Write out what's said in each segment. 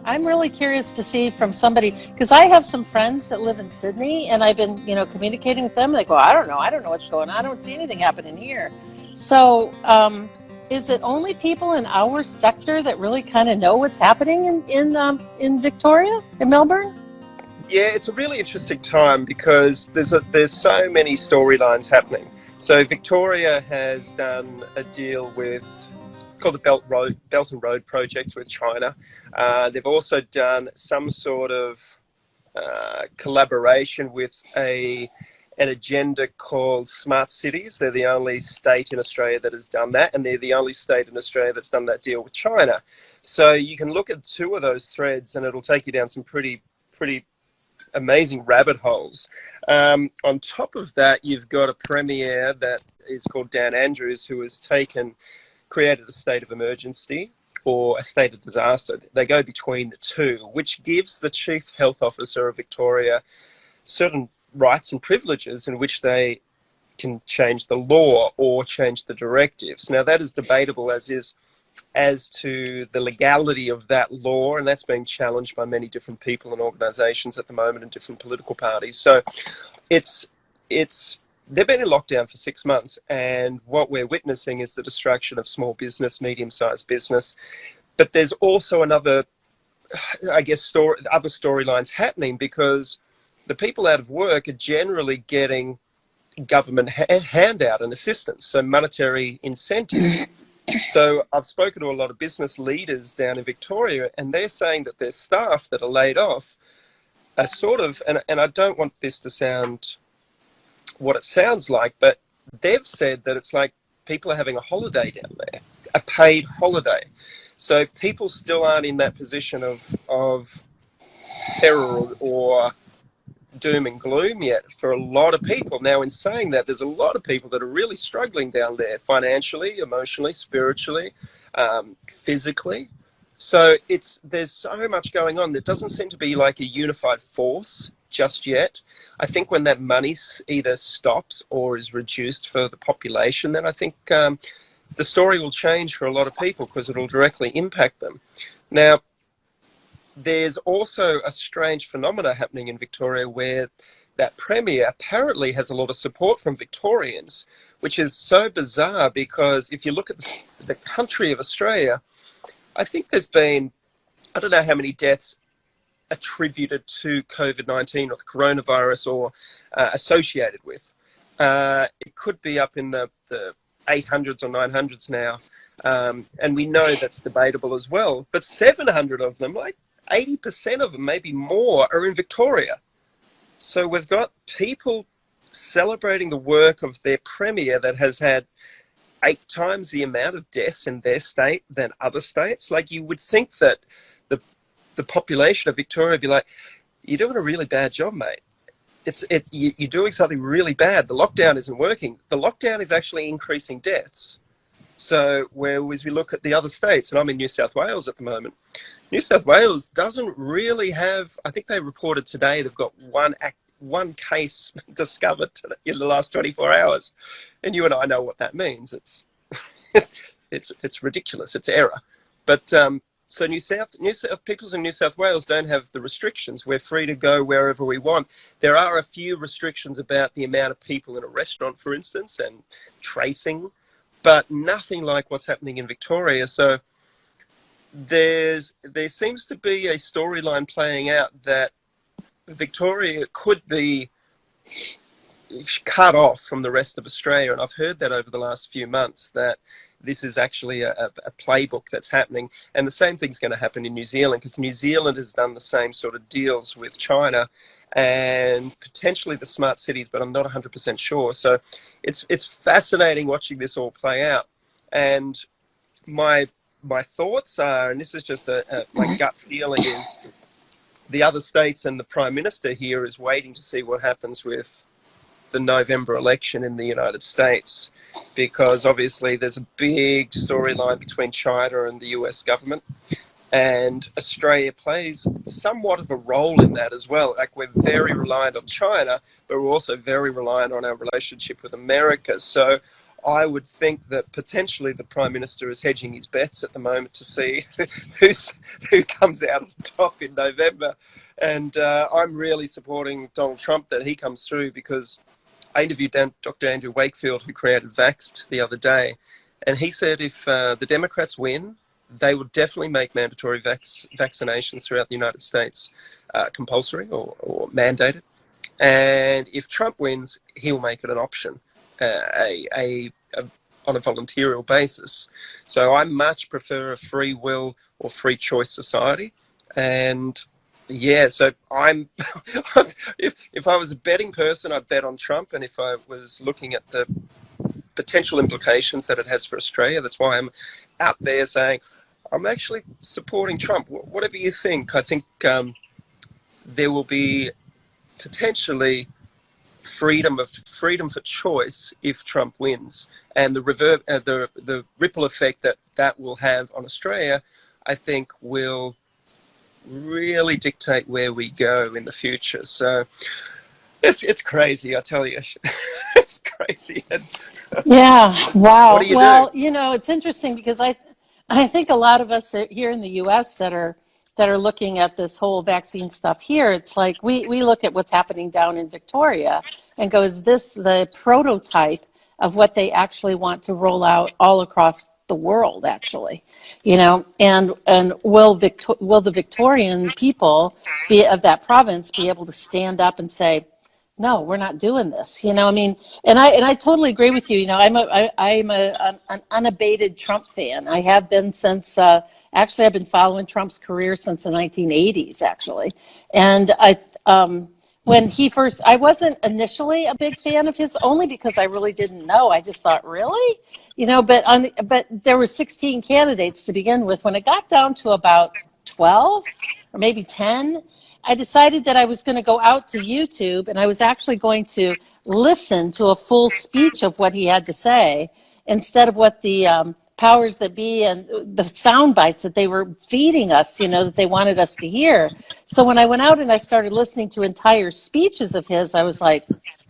I'm really curious to see from somebody, because I have some friends that live in Sydney, and I've been, communicating with them. They go, I don't know what's going on. I don't see anything happening here. So, is it only people in our sector that really kind of know what's happening in Victoria, in Melbourne? Yeah, it's a really interesting time because there's so many storylines happening. So Victoria has done a deal with, it's called the Belt and Road Project with China. They've also done some sort of collaboration with an agenda called Smart Cities. They're the only state in Australia that has done that, and they're the only state in Australia that's done that deal with China. So you can look at two of those threads, and it'll take you down some pretty amazing rabbit holes. On top of that, you've got a premier that is called Dan Andrews, who has created a state of emergency or a state of disaster. They go between the two, which gives the Chief Health Officer of Victoria certain rights and privileges in which they can change the law or change the directives. Now, that is debatable as to the legality of that law, and that's being challenged by many different people and organisations at the moment in different political parties. So they've been in lockdown for 6 months, and what we're witnessing is the destruction of small business, medium-sized business. But there's also other storylines happening, because the people out of work are generally getting government handout and assistance, so monetary incentives. So I've spoken to a lot of business leaders down in Victoria, and they're saying that their staff that are laid off are sort of, and I don't want this to sound what it sounds like, but they've said that it's like people are having a holiday down there, a paid holiday. So people still aren't in that position of terror or doom and gloom yet for a lot of people. Now, in saying that, there's a lot of people that are really struggling down there financially, emotionally, spiritually, physically. So there's so much going on. There doesn't seem to be like a unified force just yet. I think when that money either stops or is reduced for the population, then I think the story will change for a lot of people, because it will directly impact them. Now, there's also a strange phenomena happening in Victoria where that premier apparently has a lot of support from Victorians, which is so bizarre, because if you look at the country of Australia, I think there's been, I don't know how many deaths attributed to COVID-19 or the coronavirus or associated with. It could be up in the 800s or 900s now, and we know that's debatable as well. But 700 of them, like 80% of them, maybe more, are in Victoria. So we've got people celebrating the work of their premier that has had 8 times the amount of deaths in their state than other states. Like, you would think that the population of Victoria would be like, you're doing a really bad job, mate. You're doing something really bad. The lockdown isn't working. The lockdown is actually increasing deaths. So whereas we look at the other states, and I'm in New South Wales at the moment, New South Wales doesn't really have, I think they reported today they've got one case discovered in the last 24 hours. And you and I know what that means. It's ridiculous. It's error. But so peoples in New South Wales don't have the restrictions. We're free to go wherever we want. There are a few restrictions about the amount of people in a restaurant, for instance, and tracing, but nothing like what's happening in Victoria. So there seems to be a storyline playing out that Victoria could be cut off from the rest of Australia. And I've heard that over the last few months, that this is actually a playbook that's happening. And the same thing's going to happen in New Zealand, because New Zealand has done the same sort of deals with China and potentially the smart cities, but I'm not 100% sure. So it's fascinating watching this all play out. And my thoughts are, and this is just my gut feeling, is the other states and the Prime Minister here is waiting to see what happens with the November election in the United States, because obviously there's a big storyline between China and the US government, and Australia plays somewhat of a role in that as well. Like, we're very reliant on China, but we're also very reliant on our relationship with America. So I would think that potentially the Prime Minister is hedging his bets at the moment to see who comes out on top in November. And I'm really supporting Donald Trump that he comes through, because I interviewed Dr. Andrew Wakefield, who created Vaxxed, the other day. And he said if the Democrats win, they will definitely make mandatory vaccinations throughout the United States compulsory or mandated. And if Trump wins, he'll make it an option on a voluntarial basis. So I much prefer a free will or free choice society. And yeah, so I'm if I was a betting person, I'd bet on Trump. And if I was looking at the potential implications that it has for Australia, that's why I'm out there saying I'm actually supporting Trump. Whatever you think, I think there will be potentially freedom for choice if Trump wins, and the ripple effect that will have on Australia, I think, will really dictate where we go in the future. So it's crazy, I tell you. It's crazy. Yeah. Wow. What do you Well, do? it's interesting because I think a lot of us here in the U.S. that are looking at this whole vaccine stuff here, it's like we look at what's happening down in Victoria and go, is this the prototype of what they actually want to roll out all across the world, actually? And will the Victorian people of that province be able to stand up and say, no, we're not doing this. I mean, and I totally agree with you. I'm an unabated Trump fan. I have been since actually I've been following Trump's career since the 1980s, actually. And when he first, I wasn't initially a big fan of his, only because I really didn't know. I just thought, really, but there were 16 candidates to begin with. When it got down to about 12 or maybe 10. I decided that I was going to go out to YouTube and I was actually going to listen to a full speech of what he had to say, instead of what the powers that be and the sound bites that they were feeding us, that they wanted us to hear. So when I went out and I started listening to entire speeches of his, I was like,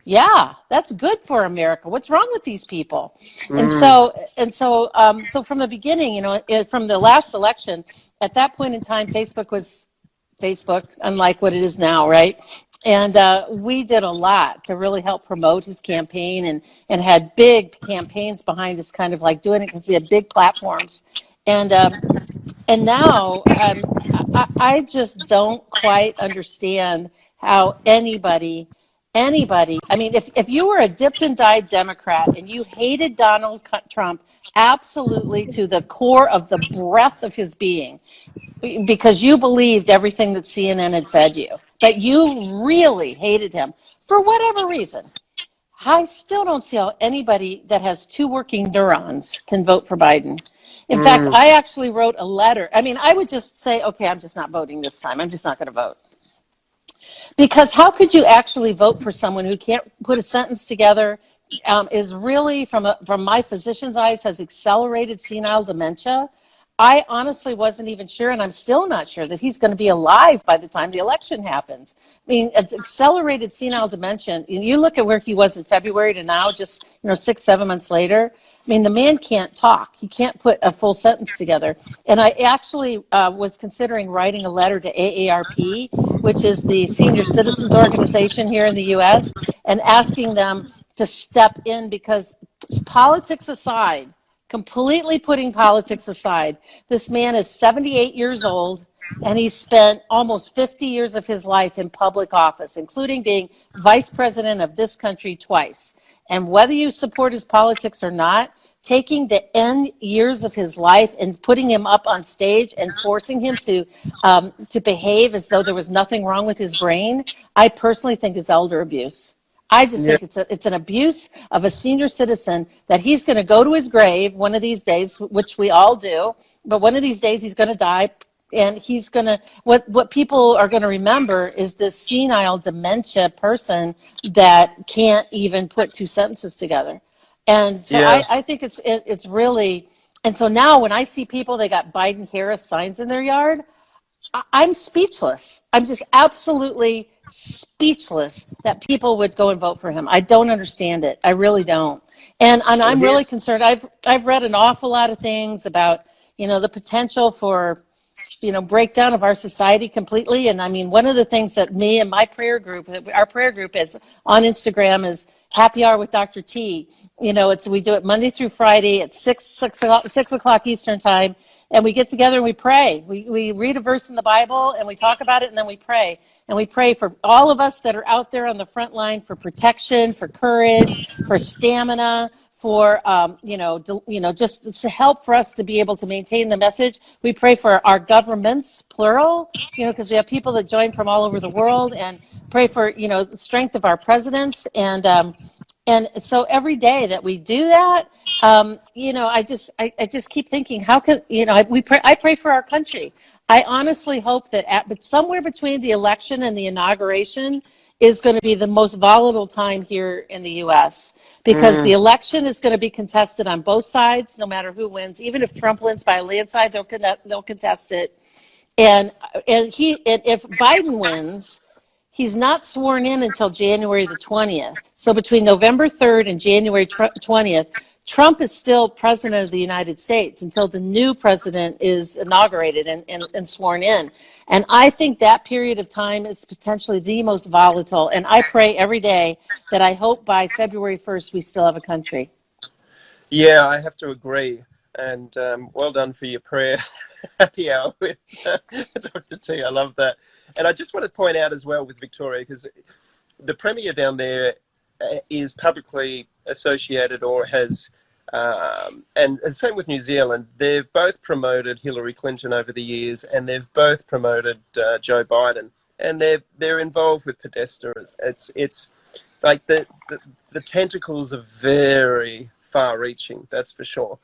yeah, that's good for America. What's wrong with these people? And so from the beginning, from the last election, at that point in time, Facebook was Facebook, unlike what it is now, right? And we did a lot to really help promote his campaign, and had big campaigns behind us, kind of like doing it because we had big platforms. And now I just don't quite understand how anybody, I mean, if you were a dipped and dyed Democrat and you hated Donald Trump absolutely to the core of the breath of his being, because you believed everything that CNN had fed you, but you really hated him for whatever reason, I still don't see how anybody that has two working neurons can vote for Biden. In fact, I actually wrote a letter. I mean, I would just say, okay, I'm just not voting this time. I'm just not going to vote. Because how could you actually vote for someone who can't put a sentence together, is really, from my physician's eyes, has accelerated senile dementia? I honestly wasn't even sure, and I'm still not sure, that he's going to be alive by the time the election happens. I mean, it's accelerated senile dementia. You look at where he was in February to now, just 6-7 months later. I mean, the man can't talk. He can't put a full sentence together. And I actually was considering writing a letter to AARP, which is the senior citizens organization here in the U.S., and asking them to step in, because politics aside, completely putting politics aside, this man is 78 years old, and he's spent almost 50 years of his life in public office, including being vice president of this country twice. And whether you support his politics or not, taking the end years of his life and putting him up on stage and forcing him to behave as though there was nothing wrong with his brain, I personally think is elder abuse. I just think it's an abuse of a senior citizen, that he's going to go to his grave one of these days, which we all do, but one of these days he's going to die, and he's going to, what people are going to remember is this senile dementia person that can't even put two sentences together. And so I think it's really, and so now when I see people, they got Biden-Harris signs in their yard, I'm speechless. I'm just absolutely speechless that people would go and vote for him. I don't understand it. I really don't. And Well, I'm here, really concerned. I've read an awful lot of things about, the potential for, breakdown of our society completely. And I mean, one of the things that me and my prayer group, our prayer group is on Instagram, is Happy Hour with Dr. T. We do it Monday through Friday at 6 o'clock Eastern time. And we get together and we pray. We read a verse in the Bible and we talk about it, and then we pray. And we pray for all of us that are out there on the front line, for protection, for courage, for stamina, for just to help for us to be able to maintain the message. We pray for our governments, plural, because we have people that join from all over the world, and pray for the strength of our presidents. And so every day that we do that, I just keep thinking, how can, I pray for our country. I honestly hope that but somewhere between the election and the inauguration is going to be the most volatile time here in the U.S., because the election is going to be contested on both sides, no matter who wins. Even if Trump wins by a landslide, they'll contest it. And if Biden wins, he's not sworn in until January the 20th. So between November 3rd and January 20th, Trump is still president of the United States until the new president is inaugurated and sworn in. And I think that period of time is potentially the most volatile. And I pray every day that I hope by February 1st we still have a country. yeah, I have to agree. And well done for your prayer. Happy Hour with Dr. T. I love that. And I just want to point out as well with Victoria, because the Premier down there is publicly associated or has, and same with New Zealand, they've both promoted Hillary Clinton over the years, and they've both promoted Joe Biden, and they're involved with Podesta. It's like the tentacles are very far-reaching, that's for sure.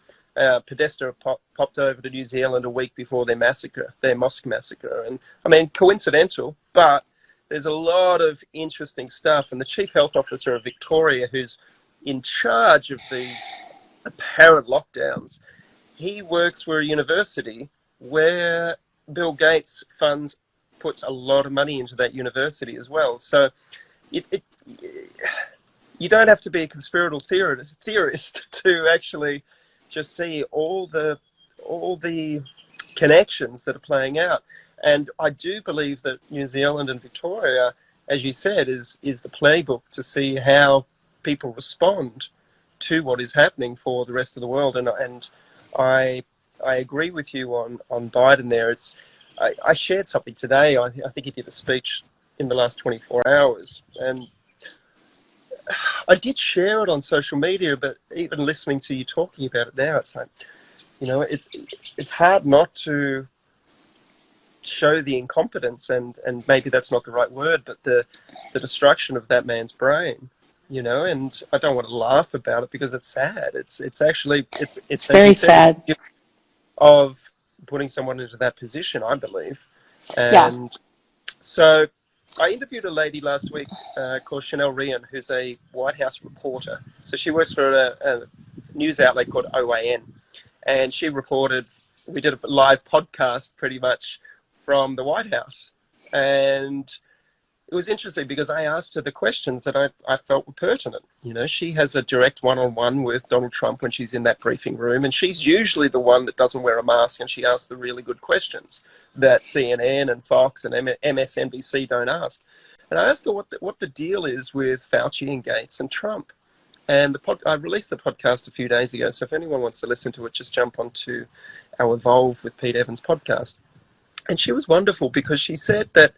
Podesta popped over to New Zealand a week before their mosque massacre. And I mean, coincidental, but there's a lot of interesting stuff. And the Chief Health Officer of Victoria, who's in charge of these apparent lockdowns, he works for a university where Bill Gates puts a lot of money into that university as well. So you don't have to be a conspiratorial theorist to actually just see all the connections that are playing out. And I do believe that New Zealand and Victoria, as you said, is the playbook to see how people respond to what is happening for the rest of the world. And I agree with you on Biden there. I shared something today. I think he did a speech in the last 24 hours, and I did share it on social media, but even listening to you talking about it now, it's like, it's hard not to show the incompetence and maybe that's not the right word, but the destruction of that man's brain, and I don't want to laugh about it because it's sad. It's actually, it's very sad of putting someone into that position, I believe. And yeah. so I interviewed a lady last week called Chanel Rian, who's a White House reporter. So she works for a news outlet called OAN. And she reported, we did a live podcast pretty much from the White House. And it was interesting because I asked her the questions that I felt were pertinent. She has a direct one-on-one with Donald Trump when she's in that briefing room. And she's usually the one that doesn't wear a mask, and she asks the really good questions that CNN and Fox and MSNBC don't ask. And I asked her what the deal is with Fauci and Gates and Trump. And I released the podcast a few days ago, so if anyone wants to listen to it, just jump onto our Evolve with Pete Evans podcast. And she was wonderful because she said that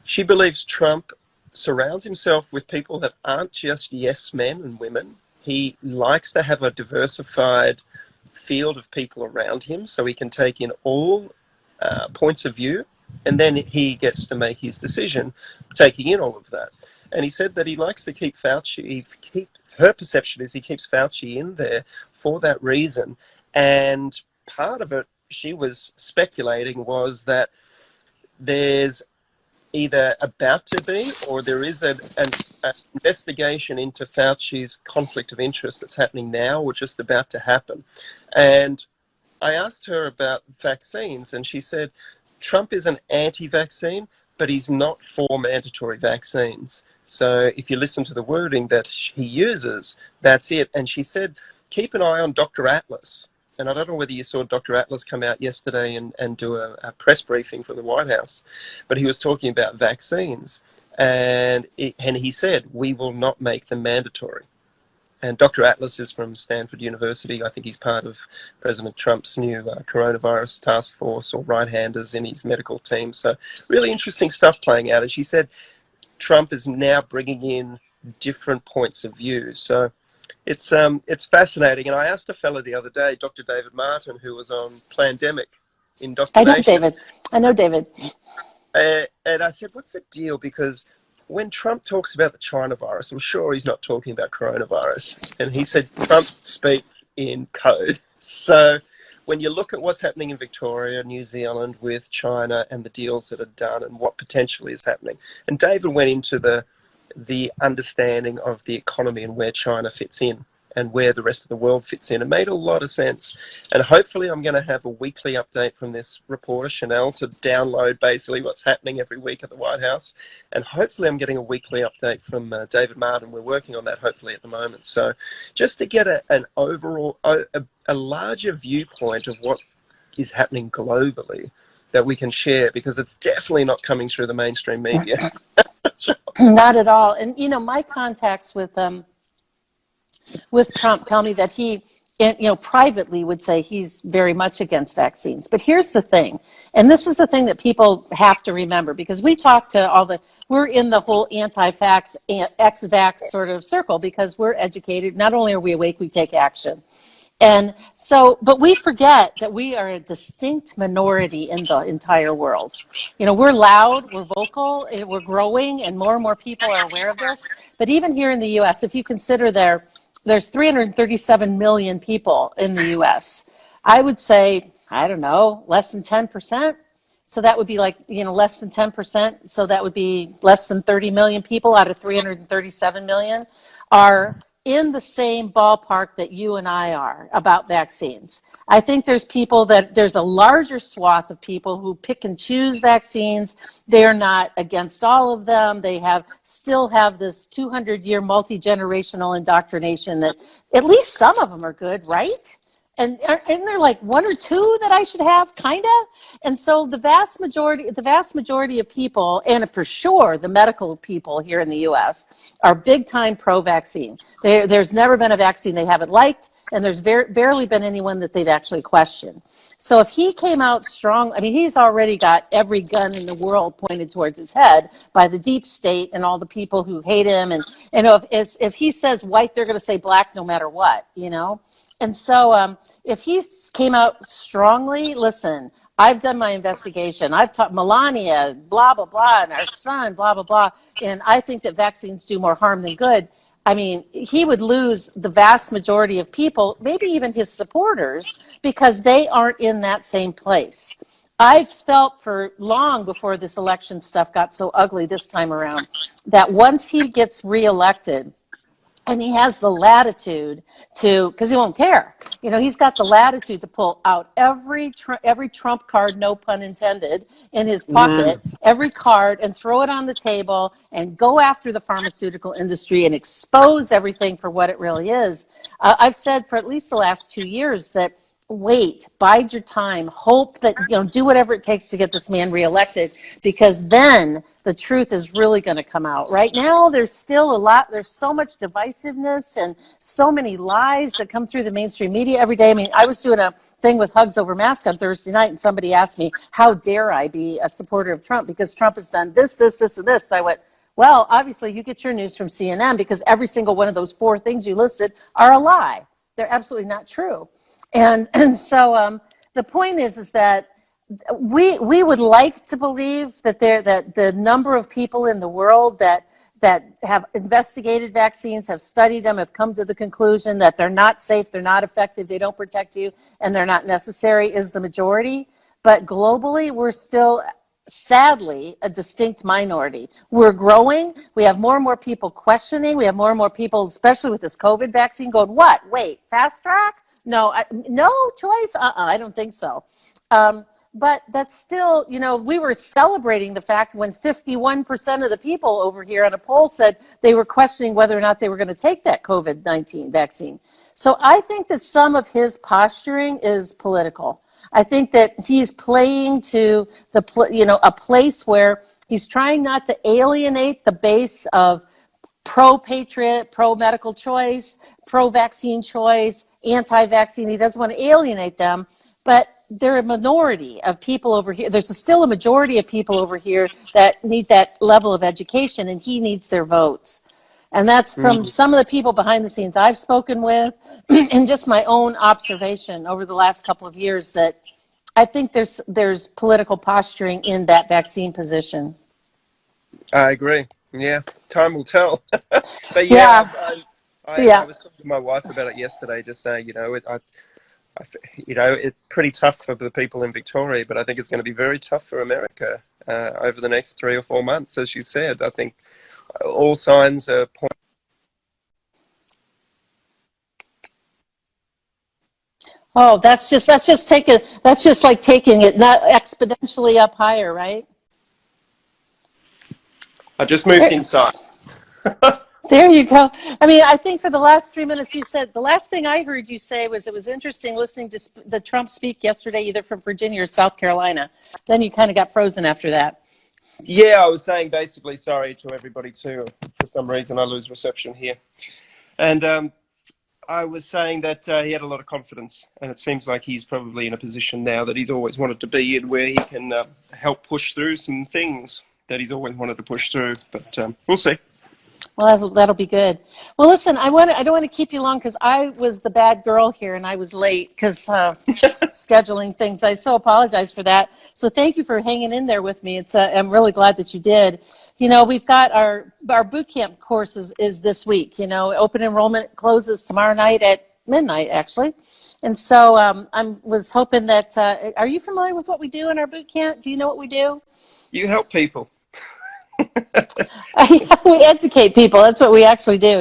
she believes Trump surrounds himself with people that aren't just yes men and women. He likes to have a diversified field of people around him so he can take in all points of view, and then he gets to make his decision, taking in all of that. And he said that he likes to keep Fauci, her perception is he keeps Fauci in there for that reason. And part of it, she was speculating, was that there's either about to be or there is an investigation into Fauci's conflict of interest that's happening now or just about to happen. And I asked her about vaccines, and she said Trump is an anti-vaccine, but he's not for mandatory vaccines. So if you listen to the wording that he uses, that's it. And she said, keep an eye on Dr. Atlas. And I don't know whether you saw Dr. Atlas come out yesterday and do a press briefing for the White House, but he was talking about vaccines. And he said, we will not make them mandatory. And Dr. Atlas is from Stanford University. I think he's part of President Trump's new coronavirus task force, or right-handers in his medical team. So really interesting stuff playing out. And she said Trump is now bringing in different points of view. So it's fascinating. And I asked a fellow the other day, Dr. David Martin, who was on Plandemic I know Indoctrination. David. I know David. And I said, what's the deal? Because when Trump talks about the China virus, I'm sure he's not talking about coronavirus. And he said Trump speaks in code. So when you look at what's happening in Victoria, New Zealand with China and the deals that are done and what potentially is happening, and David went into the understanding of the economy and where China fits in and where the rest of the world fits in. It made a lot of sense. And hopefully I'm going to have a weekly update from this reporter, Chanel, to download basically what's happening every week at the White House. And hopefully I'm getting a weekly update from David Martin. We're working on that hopefully at the moment. So just to get an overall, a larger viewpoint of what is happening globally that we can share, because it's definitely not coming through the mainstream media. Not at all. And, you know, my contacts with Trump tell me that he, you know, privately would say he's very much against vaccines. But here's the thing, and this is the thing that people have to remember, because we talk to we're in the whole anti-vax, ex-vax sort of circle, because we're educated. Not only are we awake, we take action. And so, but we forget that we are a distinct minority in the entire world. You know, we're loud, we're vocal, we're growing, and more people are aware of this. But even here in the U.S., if you consider there's 337 million people in the U.S. I would say, I don't know, less than 10%. So that would be like, you know, less than 10%. So that would be less than 30 million people out of 337 million are in the same ballpark that you and I are about vaccines. I think there's a larger swath of people who pick and choose vaccines. They're not against all of them. They still have this 200-year multi-generational indoctrination that at least some of them are good, right? And there like one or two that I should have, kind of? And so the vast majority of people, and for sure the medical people here in the U.S., are big time pro-vaccine. There's never been a vaccine they haven't liked, and there's barely been anyone that they've actually questioned. So if he came out strong, I mean, he's already got every gun in the world pointed towards his head by the deep state and all the people who hate him. And you know, if he says white, they're going to say black no matter what, you know? And so if he came out strongly, listen, I've done my investigation. I've taught Melania, blah, blah, blah, and our son, blah, blah, blah. And I think that vaccines do more harm than good. I mean, he would lose the vast majority of people, maybe even his supporters, because they aren't in that same place. I've felt for long before this election stuff got so ugly this time around, that once he gets reelected, and he has the latitude to, because he won't care. You know, he's got the latitude to pull out every trump card, no pun intended, in his pocket, every card, and throw it on the table and go after the pharmaceutical industry and expose everything for what it really is. I've said for at least the last 2 years that wait, bide your time, hope that, you know, do whatever it takes to get this man reelected, because then the truth is really going to come out. Right now, there's so much divisiveness and so many lies that come through the mainstream media every day. I mean, I was doing a thing with Hugs Over Mask on Thursday night, and somebody asked me, how dare I be a supporter of Trump because Trump has done this, this, this, and this. And I went, well, obviously you get your news from CNN, because every single one of those 4 things you listed are a lie. They're absolutely not true. And so the point is that we would like to believe that the number of people in the world that have investigated vaccines, have studied them, have come to the conclusion that they're not safe, they're not effective, they don't protect you, and they're not necessary is the majority. But globally, we're still, sadly, a distinct minority. We're growing. We have more and more people questioning. We have more and more people, especially with this COVID vaccine, going, what? Wait, fast track? No, no choice? I don't think so. but that's still, we were celebrating the fact when 51% of the people over here on a poll said they were questioning whether or not they were going to take that COVID-19 vaccine. So I think that some of his posturing is political. I think that he's playing to a place where he's trying not to alienate the base of pro-patriot, pro-medical choice, pro-vaccine choice, anti-vaccine. He doesn't want to alienate them, but they're a minority of people over here. There's still a majority of people over here that need that level of education, and he needs their votes. And that's from some of the people behind the scenes I've spoken with and just my own observation over the last couple of years that I think there's political posturing in that vaccine position. I agree. Yeah, time will tell. But I was talking to my wife about it yesterday, just saying, it's pretty tough for the people in Victoria, but I think it's going to be very tough for America over the next 3 or 4 months. As you said, I think all signs are pointing. Oh, that's just like taking it not exponentially up higher, right? I just moved inside. There you go. I mean, I think for the last 3 minutes you said, the last thing I heard you say was it was interesting listening to the Trump speak yesterday, either from Virginia or South Carolina. Then you kind of got frozen after that. Yeah, I was saying basically sorry to everybody too. For some reason I lose reception here. And I was saying that he had a lot of confidence, and it seems like he's probably in a position now that he's always wanted to be in, where he can help push through some things that he's always wanted to push through. But we'll see. Well, that'll be good. Well, listen, I don't want to keep you long because I was the bad girl here and I was late because scheduling things. I so apologize for that. So thank you for hanging in there with me. I'm really glad that you did. We've got our boot camp courses is this week. Open enrollment closes tomorrow night at midnight, actually. And so I was hoping that, are you familiar with what we do in our boot camp? Do you know what we do? You help people. We educate people. That's what we actually do.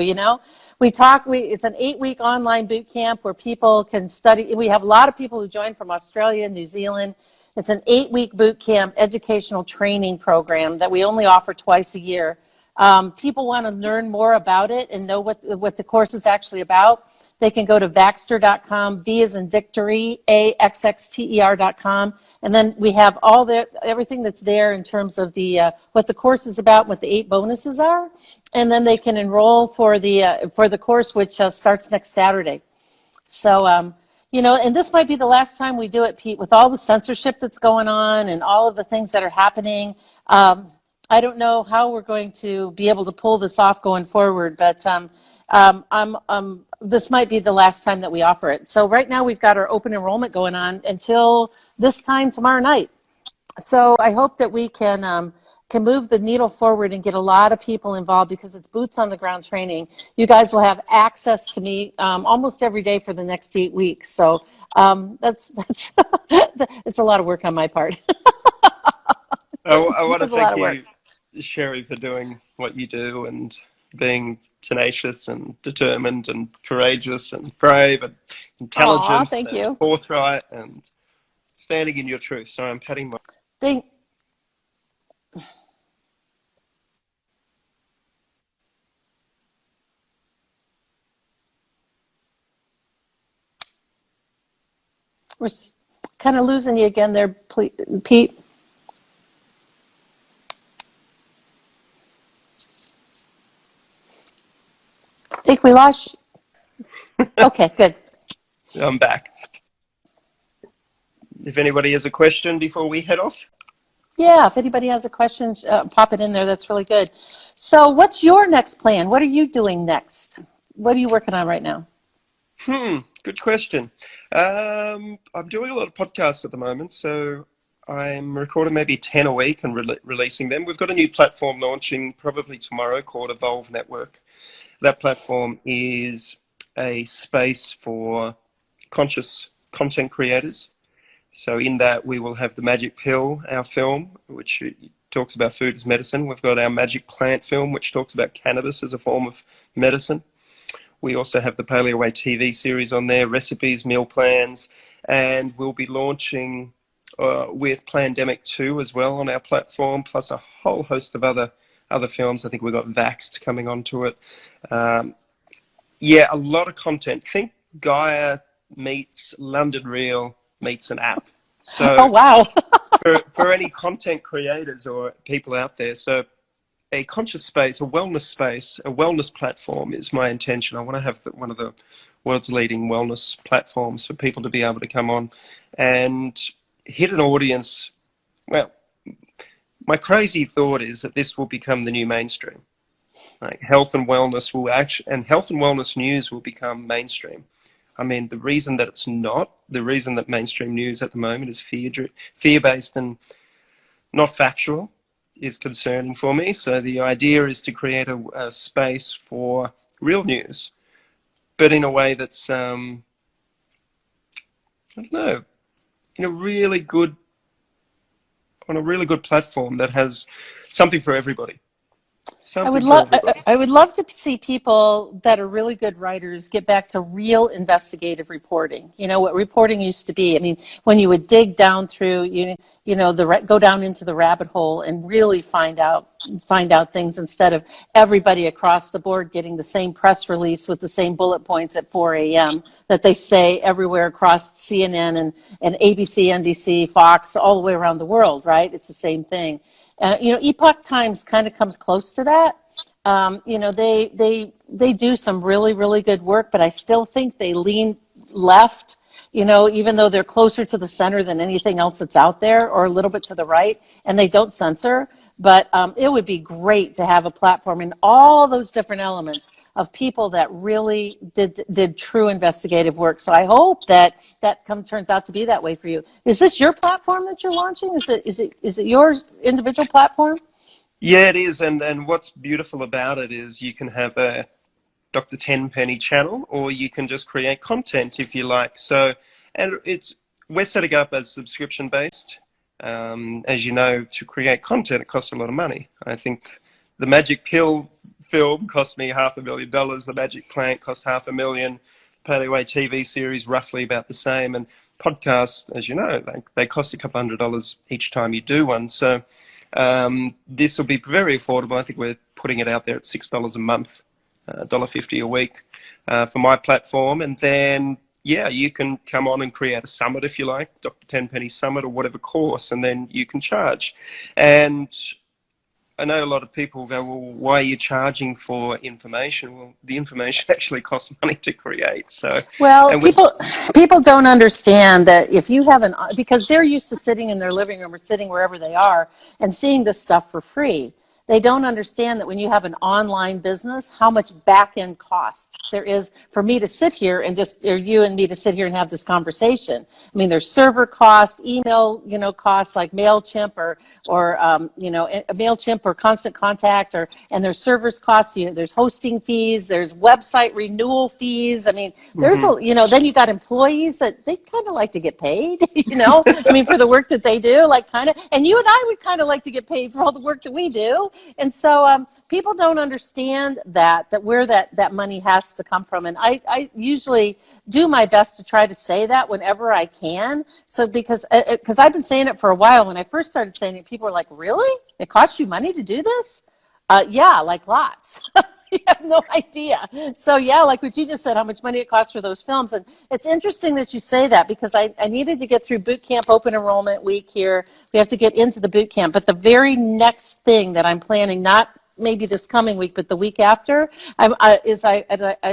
We talk. It's an 8-week online boot camp where people can study. We have a lot of people who join from Australia, New Zealand. It's an 8-week boot camp educational training program that we only offer twice a year. People want to learn more about it and know what the course is actually about. They can go to Vaxxter.com, V as in victory, AXXTER.com. And then we have everything that's there in terms of what the course is about, what the 8 bonuses are. And then they can enroll for the course, which starts next Saturday. So, and this might be the last time we do it, Pete, with all the censorship that's going on and all of the things that are happening. I don't know how we're going to be able to pull this off going forward, but this might be the last time that we offer it. So right now we've got our open enrollment going on until this time tomorrow night. So I hope that we can move the needle forward and get a lot of people involved because it's boots on the ground training. You guys will have access to me almost every day for the next 8 weeks. So that's it's a lot of work on my part. I want to thank you, Sherri, for doing what you do and being tenacious and determined and courageous and brave and intelligent and forthright and standing in your truth. So I'm patting my... We're kind of losing you again there, Pete. I think we lost you. Okay, good. I'm back. If anybody has a question before we head off? Yeah, if anybody has a question, pop it in there. That's really good. So what's your next plan? What are you doing next? What are you working on right now? Good question. I'm doing a lot of podcasts at the moment, so I'm recording maybe 10 a week and releasing them. We've got a new platform launching probably tomorrow called Evolve Network. That platform is a space for conscious content creators. So in that, we will have the Magic Pill, our film, which talks about food as medicine. We've got our Magic Plant film, which talks about cannabis as a form of medicine. We also have the Paleo Way TV series on there, recipes, meal plans, and we'll be launching with Plandemic 2 as well on our platform, plus a whole host of other films. I think we've got Vaxxed coming onto it. Yeah, a lot of content. Think Gaia meets London Real meets an app. Oh, So wow. for any content creators or people out there, so a conscious space, a wellness platform is my intention. I want to have one of the world's leading wellness platforms for people to be able to come on and hit an audience. Well, my crazy thought is that this will become the new mainstream. Like health and wellness and health and wellness news will become mainstream. I mean, the reason that it's not, the reason that mainstream news at the moment is fear-based and not factual, is concerning for me. So the idea is to create a space for real news, but in a way that's, I don't know, in a really good, on a really good platform that has something for everybody. I would love I would love to see people that are really good writers get back to real investigative reporting. You know what reporting used to be. I mean, when you would dig down through go down into the rabbit hole and really find out things instead of everybody across the board getting the same press release with the same bullet points at 4 a.m. that they say everywhere across CNN and ABC, NBC, Fox, all the way around the world, right? It's the same thing. Epoch Times kind of comes close to that. They do some really, really good work, but I still think they lean left, even though they're closer to the center than anything else that's out there, or a little bit to the right, and they don't censor. But it would be great to have a platform in all those different elements of people that really did true investigative work. So I hope that turns out to be that way for you. Is this your platform that you're launching? Is it your individual platform? Yeah, it is. And what's beautiful about it is you can have a Dr. Tenpenny channel, or you can just create content if you like. So, and we're setting up as subscription based. As you know, to create content, it costs a lot of money. I think the Magic Pill film cost me $500,000. The Magic Plant cost $500,000. Paleo TV series roughly about the same. And podcasts, as you know, they cost a couple $100 each time you do one. So this will be very affordable. I think we're putting it out there at $6 a month, $1.50 a week for my platform. And then you can come on and create a summit if you like, Dr. Tenpenny Summit or whatever course, and then you can charge. And I know a lot of people go, well, why are you charging for information? Well, the information actually costs money to create. So, well, people don't understand that if you have because they're used to sitting in their living room or sitting wherever they are and seeing this stuff for free. They don't understand that when you have an online business, how much back-end cost there is for me to sit here and or you and me to sit here and have this conversation. I mean, there's server cost, email, costs like MailChimp or MailChimp or Constant Contact, and there's servers cost. There's hosting fees, there's website renewal fees. I mean, there's then you got employees that they kind of like to get paid, I mean, for the work that they do, and you and I would kind of like to get paid for all the work that we do. And so people don't understand that where that money has to come from. And I usually do my best to try to say that whenever I can. So because I've been saying it for a while. When I first started saying it, people were like, really? It costs you money to do this? Yeah, like lots. You have no idea. So yeah, like what you just said, how much money it costs for those films. And it's interesting that you say that, because I needed to get through boot camp open enrollment week here. We have to get into the boot camp. But the very next thing that I'm planning, not maybe this coming week, but the week after, I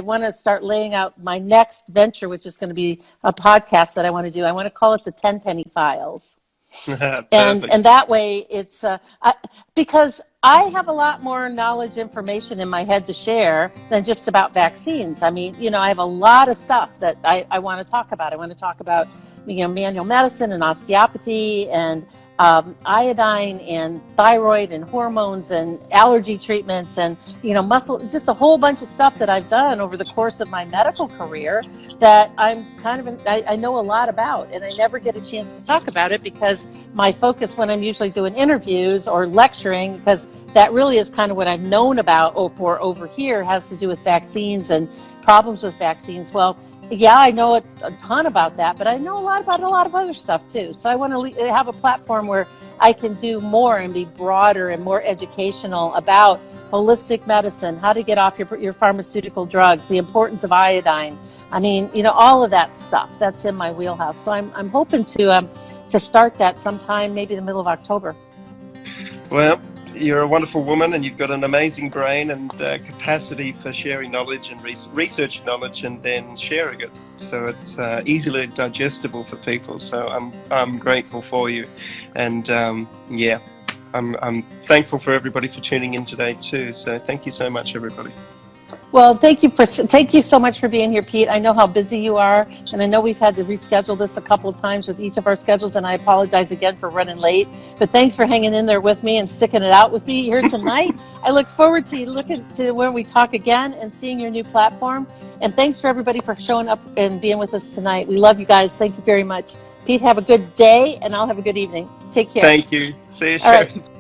want to start laying out my next venture, which is going to be a podcast that I want to do. I want to call it the Tenpenny Files. and that way it's because I have a lot more knowledge, information in my head to share than just about vaccines. I mean, I have a lot of stuff that I want to talk about. I want to talk about, manual medicine and osteopathy and iodine and thyroid and hormones and allergy treatments and, muscle, just a whole bunch of stuff that I've done over the course of my medical career that I'm I know a lot about, and I never get a chance to talk about it because my focus when I'm usually doing interviews or lecturing, because that really is kind of what I've known about for over here, has to do with vaccines and problems with vaccines. Well, Yeah, I know a ton about that, but I know a lot about a lot of other stuff too. So I want to have a platform where I can do more and be broader and more educational about holistic medicine, how to get off your pharmaceutical drugs, the importance of iodine. I mean, all of that stuff that's in my wheelhouse. So I'm hoping to start that sometime, maybe the middle of October. Well, you're a wonderful woman, and you've got an amazing brain and capacity for sharing knowledge and researching knowledge and then sharing it. So it's easily digestible for people. So I'm grateful for you, and yeah, I'm thankful for everybody for tuning in today too. So thank you so much, everybody. Well, thank you so much for being here, Pete. I know how busy you are, and I know we've had to reschedule this a couple of times with each of our schedules, and I apologize again for running late. But thanks for hanging in there with me and sticking it out with me here tonight. I look forward to looking to when we talk again and seeing your new platform. And thanks for everybody for showing up and being with us tonight. We love you guys. Thank you very much. Pete, have a good day, and I'll have a good evening. Take care. Thank you. See you, All Sherri. right.